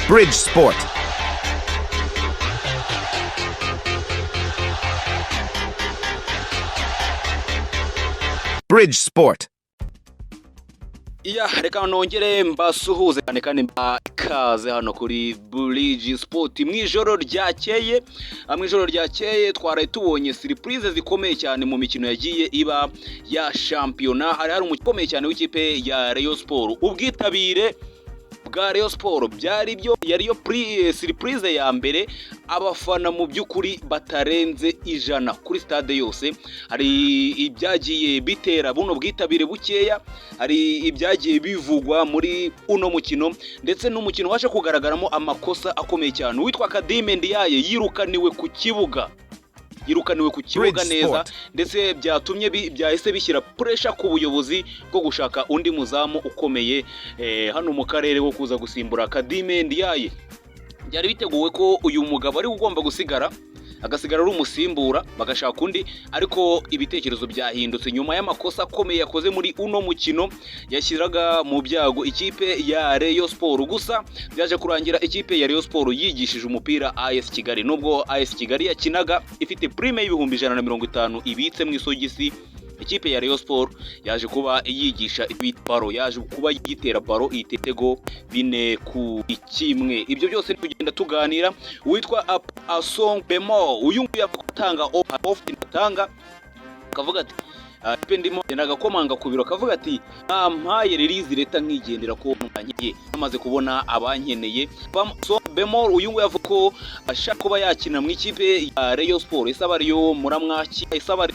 Bridge Sport. Bridge Sport. Reka nongere mbasuhuze kandi mbakaze hano kuri Bridge Sport. Mwijoro ryakeye twaraye tubonye surprise zikomeye cyane mu mikino yagiye iba ya shampiyona. Hari umukomeye cyane w'ikipe ya Rayon Sport. Ubwitabire bwa Rayon Sport yariyo surprise ya mbere, abafana mu by'ukuri batarenze 100 kuri stade yose. Hari ibyagiye bitera buno bwitabire bukeya, hari ibyagiye bivugwa muri uno mukino, ndetse n'umukino waje kugaragaramo amakosa akomeye cyane. Witwa Kadime Ndiaye yirukaniwe ku kibuga neza, ndetse byatumye byahise bishyira pressure ku buyobozi bwo gushaka undi muzamu ukomeye hano mu karere wo kuza gusimbura Kadime Ndiaye. Byari biteguwe ko uyu mugabo ari ugomba agasigara ari umusimbura, bagashaka undi, ariko ibitekerezo byahindutse nyuma y'amakosa akomeye yakoze muri uno mukino yashyiraga mu byago ikipe ya Rayon Sport. Gusa byaje kurangira ikipe ya Rayon Sport yigishije umupira AS Kigali, nubwo AS Kigali yakinaga ifite prime y'ibihumbi 150 ibitse mu isogisi. Ikipe ya Rayon Sport yaje kuba yigisha baro, yaje kuba yitera baro itego 4-1. Ibyo byose tugenda tuganira. Witwa Asong Bemo, uyu nguyu yakutanga off inatanga, akavuga ati ndimo nagakomanga ku biro, akavuga ati mpaye release leta nkigendera ko mwanyiye amaze kubona abankeneye. Asong Bemo uyu nguyu yavuga ko ashaka kuba yakina mu ikipe ya Rayon Sport. Isaba ariyo muramwaki, isaba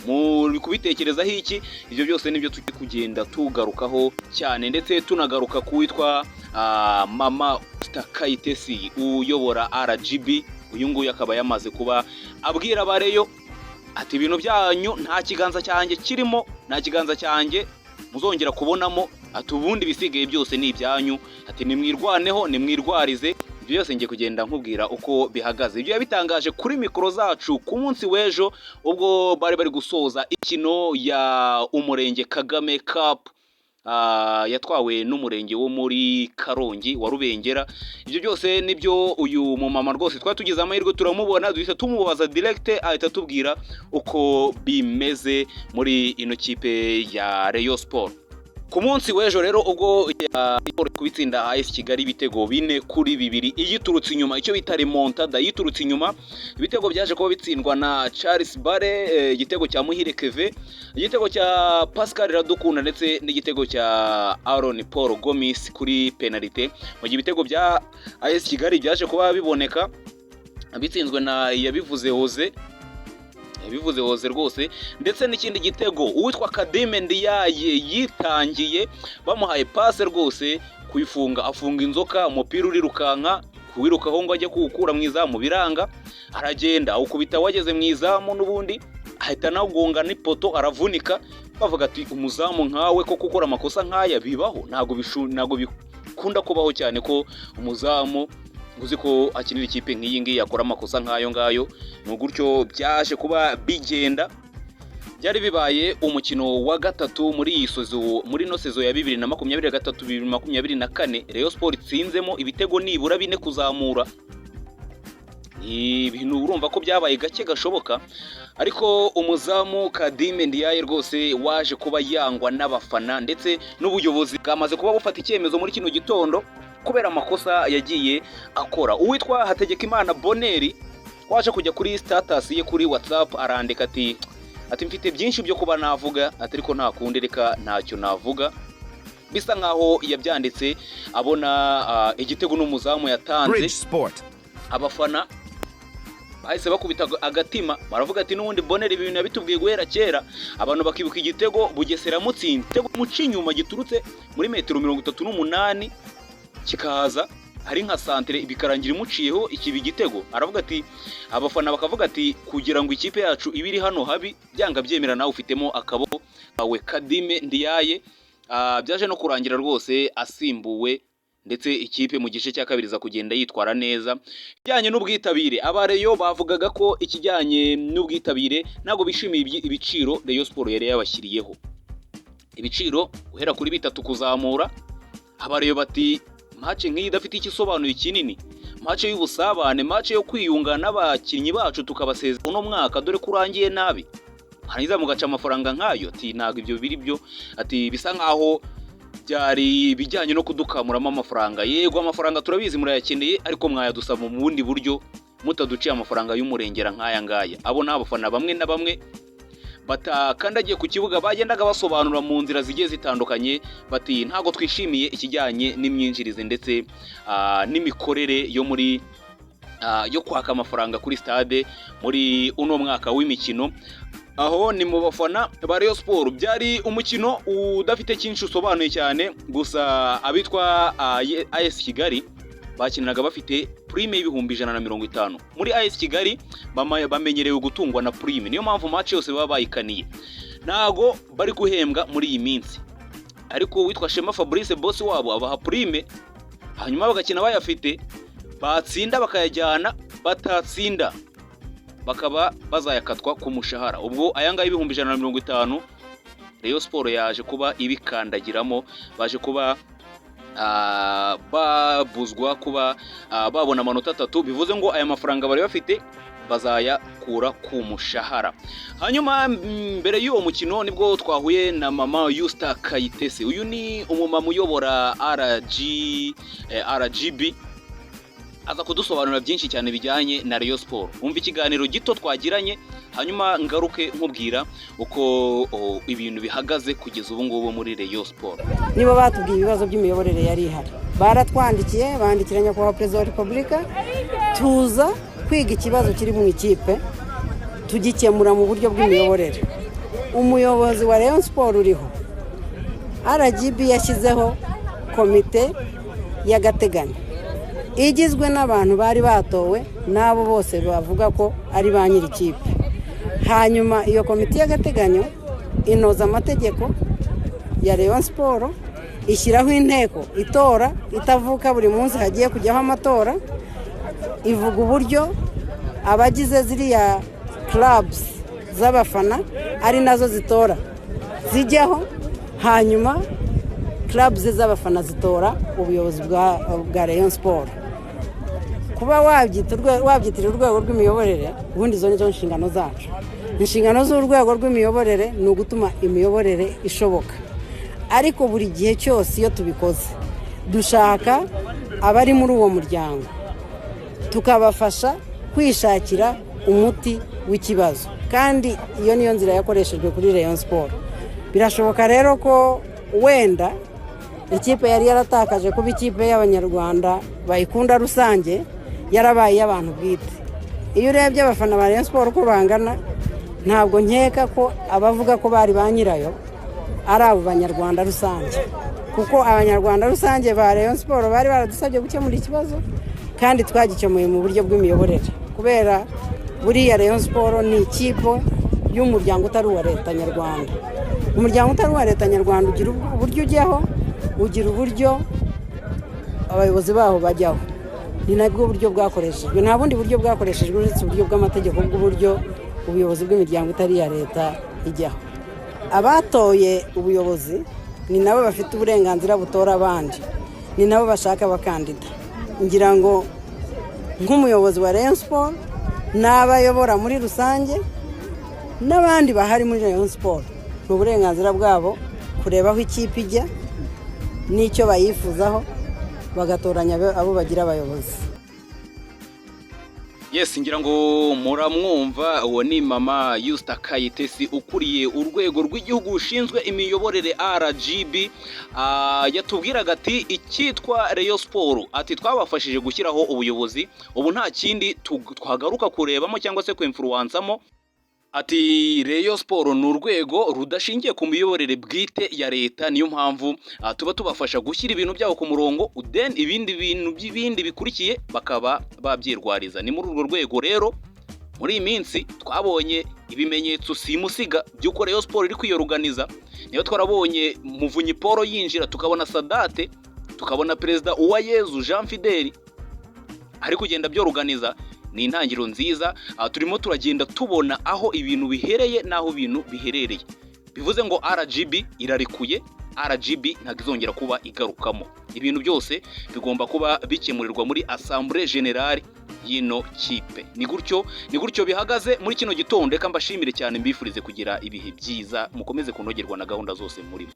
muri kubitekerezaho iki? Ibyo byose nibyo tujye kugenda tugarukaho cyane, ndetse tunagaruka kuwitwa Mama Kayitesi uyobora RGB. Uyu nguyu akaba yamaze kuba abwira abareyo ati ibintu byanyu nta kiganza cyanjye kirimo, nta kiganza cyanjye muzongera kubonamo, ati ubundi bisigaye byose ni ibyanyu, ati nimwirwaneho nimwirwarize. Ibyo byose ngiye kugenda nkubwira uko bihagaze. Ibyo yabitangaje kuri mikoro zacu ku munsi w'ejo ubwo bari gusoza ikino ya Umurenge Kagame Cup yatwawe n'umurenge wo muri Karongi wa Rubengera. Ibyo byose nibyo uyu mumama rwose twari tugize amahirwe turamubona, duhita tumubaza direct, ahita tubwira uko bimeze muri ino kipe ya Rayon Sport. Ku munsi w'ejo rero ubwo kubitsinda AS Kigali ibitego 4-2 iyiturutse inyuma, icyo bita remontada yiturutse inyuma. Ibitego byaje kuba bitsindwa na Charles Bare, igitego cya Muhire Keve, igitego cya Pascal Radukunda, ndetse n'igitego cya Aaron Paul Gomis kuri penalty. Mu gihe ibitego bya AS Kigali byaje kuba biboneka bitsinzwe na Yabivuze Hoze rwose, ndetse n'ikindi gitego uwitwa Kadime Ndiaye yitangiye, bamuhaye passe rwose kuyifunga, afunga inzoka, umupira urirukanka kuwirukaho ngo ajye kuwukura mu izamu biranga, aragenda ukubita wageze mu izamu, n'ubundi ahita nagonga n'ipoto aravunika. Bavuga ati umuzamu nkawe ko gukora amakosa nkaya bibaho? Ntago bikunda kubaho cyane ko umuzamu uzi ko akinira ikipe nk'iyi ngiyi yakora amakosa nk'ayo ngayo. Ni gutyo byaje kuba bigenda. Byari bibaye umukino wa gatatu muri no sezo ya 2023-2024 Rayon Sport itsinzemo ibitego nibura 4 kuzamura. Ibintu urumva ko byabaye gake gashoboka, ariko umuzamu Kadime Ndiaye rwose waje kuba yangwa n'abafana, ndetse n'ubuyobozi bwamaze kuba bufata icyemezo muri kino gitondo kubera amakosa yagiye akora. Uwitwa Hategekimana Boneri waje kujya kuri status ye kuri WhatsApp arandika ati mfite byinshi byo kuba navuga, ariko nta kundi reka ntacyo navuga. Bisa nkaho yabyanditse abona igitego n'umuzamu yatanze, abafana bahise bakubita agatima, baravuga ati n'ubundi Boneri ibintu yabitubwiye guhera kera. Abantu bakibuka igitego Bugesera mutsinda, igitego muci inyuma giturutse muri metero 38 kikaza hari nka santere bikarangira imuciyeho ikibi gitego. Aravuga ati abafana bakavuga ati kugira ngo ikipe yacu ibiri hano habi byanga byemera nawe ufitemo akaboko kawe Kadime Ndiaye. Byaje no kurangira rwose asimbuwe, ndetse ikipe mu gice cya kabiri za kugenda yitwara neza. Bijyanye n'ubwitabire, abareyo bavugaga ko ikijyanye n'ubwitabire ntago bishimiye ibiciro Rayon Sport yari yabashyiriyeho. Ibiciro guhera kuri 3 kuzamura, abareyo bati match nk'iyi idafite ikisobanuye kinini, match y'ubusabane, match yo kwiyunga n'abakinnyi bacu tukabaseza uno mwaka dore kurangiye nabi, hanyuma mugaca amafaranga nkayo. Ati ntabwo ibyo biri byo, ati bisa nkaho byari bijyanye no kudukamuramo amafaranga. Yego amafaranga turabizi murayakeneye, ariko mwayadusaba mu bundi buryo mutaduciye amafaranga y'umurengera nk'aya ngaya. Abo ni abafana bamwe na bamwe batakandagiye ku kibuga bagendaga basobanura mu nzira zigiye zitandukanye, bati ntago twishimiye ikijyanye n'imyinjirize ndetse n'imikorere yo kwaka amafaranga kuri stade muri uno mwaka w'imikino. Aho ni mu bafana ba Rayon Sport. Byari umukino udafite cyinshi usobanuye cyane, gusa abitwa AS Kigali bakiniraga bafite prime y'ibihumbi 150. Muri AS Kigali bamenyerewe gutungwa na prime, niyo mpamvu match yose baba bayikaniye, ntago bari guhembwa muri iyi minsi. Ariko witwa Shema Fabrice boss wabo abaha prime, hanyuma bagakina bayafite, batsinda bakayajyana, batatsinda bakaba bazayakatwa ku mushahara. Ubwo ayanga y'ibihumbi 150 Rayon Sport yaje kuba ibikandagiramo, baje kuba babuzwa kuba babona amanota 3, bivuze ngo aya mafaranga bari bafite bazayakura ku mushahara. Hanyuma mbere y'uwo mukino nibwo twahuye na mama Yusta Kayitesi. Uyu ni umumama uyobora RGB, aza kudusobanurira byinshi cyane bijyanye na Rayon Sport. Umva ikiganiro gito twagiranye, hanyuma ngaruke nkubwira uko ibintu bihagaze kugeza ubu ngubu muri Rayon Sport. Nibo batubwiye ibibazo by'imiyoborere yari ihari, baratwandikiye, bandikiranya kwa Perezida wa Repubulika, tuza kwiga ikibazo kiri mu ikipe tugikemura mu buryo bw'imiyoborere. Umuyobozi wa Rayon Sport uriho, RGB yashyizeho komite y'agateganyo igizwe n'abantu bari batowe nabo bose bavuga ko ari ba nyiri ikipe. Hanyuma iyo komite y'agateganyo inoza amategeko ya Rayon Sport, ishyiraho inteko itora itavuka buri munsi hagiye kujyaho amatora, ivuga uburyo abagize ziriya clubs z'abafana ari nazo zitora zijyaho, hanyuma clubs z'abafana zitora ubuyobozi bwa Rayon Sport. Kuba wabyitira urwego rw'imiyoborere, ubundi zo nizo nshingano zacu. Inshingano z'urwego rw'imiyoborere ni ugutuma imiyoborere ishoboka, ariko buri gihe cyose iyo tubikoze dushaka abari muri uwo muryango tukabafasha kwishakira umuti w'ikibazo, kandi iyo niyo nzira yakoreshejwe kuri Rayon Sport. Birashoboka rero ko wenda ikipe yari yaratakaje kuba ikipe y'abanyarwanda bayikunda rusange, yarabaye y'abantu bwite. Iyo urebye abafana ba Rayon Sport uko bangana, ntabwo nkeka ko abavuga ko bari ba nyirayo ari abo banyarwanda rusange, kuko abanyarwanda rusange ba Rayon Sport bari baradusabye gukemura ikibazo, kandi twagikemuye mu buryo bw'imiyoborere. Kubera buriya Rayon Sport ni ikipe y'umuryango utari uwa leta nyarwanda. Umuryango utari uwa leta nyarwanda ugira uburyo ujyaho, ugira uburyo abayobozi baho bajyaho. Ni nabwo buryo bwakoreshejwe, nta bundi buryo bwakoreshejwe uretse uburyo bw'amategeko bw'uburyo ubuyobozi bw'imiryango itari iya leta ijyaho. Abatoye ubuyobozi ni nabo bafite uburenganzira butora abandi, ni nabo bashaka abakandida. Ngira ngo nk'umuyobozi wa Rayon Sport n'abayobora muri rusange n'abandi bahari muri Rayon Sport, ni uburenganzira bwabo kureba aho ikipe ijya n'icyo bayifuzaho, bagatoranya abo bagira abayobozi. Yes, ngira ngo muramwumva, uwo ni mama Yusta Kayitesi ukuriye urwego rw'igihugu rushinzwe imiyoborere RGB. Yatubwiraga ati icyitwa Rayon Sport, ati twabafashije gushyiraho ubuyobozi, ubu nta kindi twagaruka kurebamo cyangwa se kwinfluensamo. Ati Rayon Sport ni urwego rudashingiye ku miyoborere bwite ya leta, niyo mpamvu tuba tubafasha gushyira ibintu byabo ku murongo, then ibindi bikurikiye bakaba babyirwariza. Ni muri urwo rwego rero muri iyi minsi twabonye ibimenyetso simusiga by'uko Rayon Sport iri kwiyoruganiza. Niyo twarabonye Muvunyi Paul yinjira, tukabona Sadate, tukabona Perezida Uwayezu Jean Fidel ari kugenda byoruganiza. Ni intangiriro nziza, turimo turagenda tubona aho ibintu bihereye naho ibintu biherereye. Bivuze ngo RGB irarikuye, RGB ntabwo izongera kuba igarukamo. Ibintu byose bigomba kuba bikemurirwa muri Assemblée Générale y'ino kipe. Ni gutyo bihagaze muri kino gitondo. Reka mbashimire cyane, mbifurize kugira ibihe byiza, mukomeze kunogerwa na gahunda zose murimo.